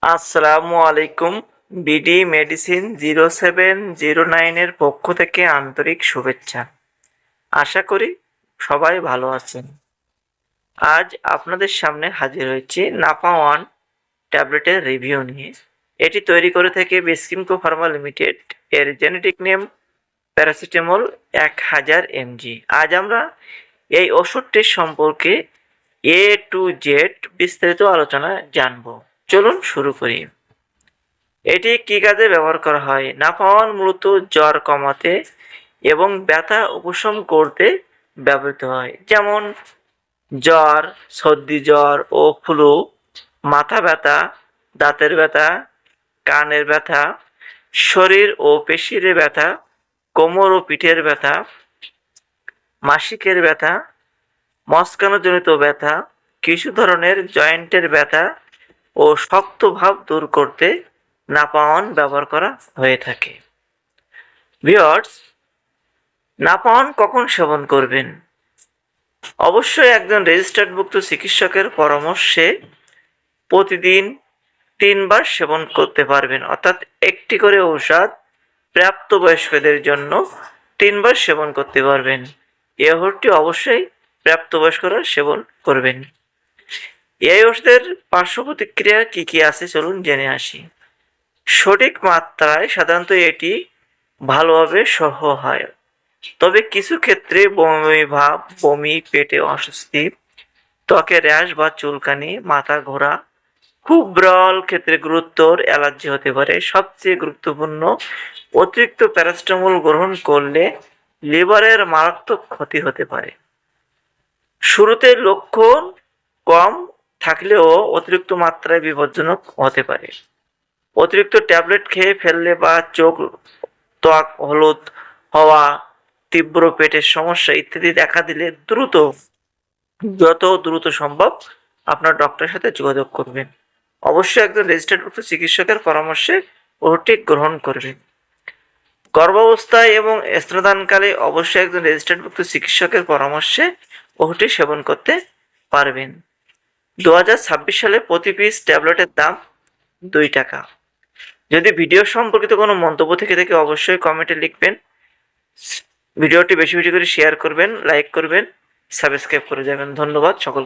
আসসালামু আলাইকুম। BD medicine 0709 পক্ষ থেকে আন্তরিক শুভেচ্ছা। আশা করি সবাই ভালো আছেন। আজ আপনাদের সামনে হাজির হয়েছি নাপা ওয়ান ট্যাবলেটের রিভিউ নিয়ে। এটি তৈরি করে থাকে বেসকিমকো ফার্মা লিমিটেড। এর জেনেটিক নেম প্যারাসিটামল 1000 mg। আজ আমরা এই ওষুধটির সম্পর্কে এ টু জেড বিস্তারিত আলোচনা জানব। চলুন শুরু করি। এটি কি কাজে ব্যবহার করা হয়? নাফাওয়ান মূলত জ্বর কমাতে এবং ব্যথা উপশম করতে ব্যবহৃত হয়, যেমন জ্বর, সর্দি জ্বর ও ফ্লু, মাথা ব্যথা, দাঁতের ব্যথা, কানের ব্যথা, শরীর ও পেশির ব্যথা, কোমর ও পিঠের ব্যথা, মাসিকের ব্যথা, মস্কানোজনিত ব্যথা, কিছু ধরনের জয়েন্টের ব্যথা ও শক্ত ভাব দূর করতে নাপাওয়ান ব্যবহার করা হয়ে থাকে। ভিউয়ার্স, নাপাওয়ান কখন সেবন করবেন? অবশ্যই একজন রেজিস্টার্ডভুক্ত চিকিৎসকের পরামর্শে প্রতিদিন 3 বার সেবন করতে পারবেন, অর্থাৎ একটি করে ঔষধ প্রাপ্তবয়স্কদের জন্য 3 বার সেবন করতে পারবেন। এই ওষুধটি অবশ্যই প্রাপ্তবয়স্করা সেবন করবেন। এই ওষুধের পার্শ্ব প্রতিক্রিয়া কি কি আছে চলুন জেনে আসি। সঠিক মাত্রায় সাধারণত এটি ভালোভাবে সহ্য হয়, তবে কিছু ক্ষেত্রে বমি ভাব, বমি, পেটে অস্বস্তি, ত্বকে র্যাশ বা চুলকানি, মাথা ঘোরা, খুব বিরল ক্ষেত্রে গুরুতর অ্যালার্জি হতে পারে। সবচেয়ে গুরুত্বপূর্ণ, অতিরিক্ত প্যারাসিটামল গ্রহণ করলে লিভারের মারাত্মক ক্ষতি হতে পারে। শুরুতে লক্ষণ কম থাকলেও অতিরিক্ত মাত্রায় বিপজ্জনক হতে পারে। অতিরিক্ত ট্যাবলেট খেয়ে ফেললে বা চোখ, ত্বক হলুদ হওয়া, তীব্র পেটের সমস্যা ইত্যাদি দেখা দিলে যত দ্রুত সম্ভব আপনার ডক্টরের সাথে যোগাযোগ করবেন। অবশ্যই একজন রেজিস্টার্ডভুক্ত চিকিৎসকের পরামর্শে ওষুধটি গ্রহণ করবেন। গর্ভাবস্থায় এবং স্তন্যদানকালে অবশ্যই একজন রেজিস্টার্ডভুক্ত চিকিৎসকের পরামর্শে ওষুধটি সেবন করতে পারবেন। 2026 সালে প্রতি পিস ট্যাবলেটের দাম 2 টাকা। যদি ভিডিও সম্পর্কিত কোনো মন্তব্য থেকে থাকে অবশ্যই কমেন্টে লিখবেন। ভিডিওটি বেশি বেশি করে শেয়ার করবেন, লাইক করবেন, সাবস্ক্রাইব করে যাবেন। ধন্যবাদ সকল।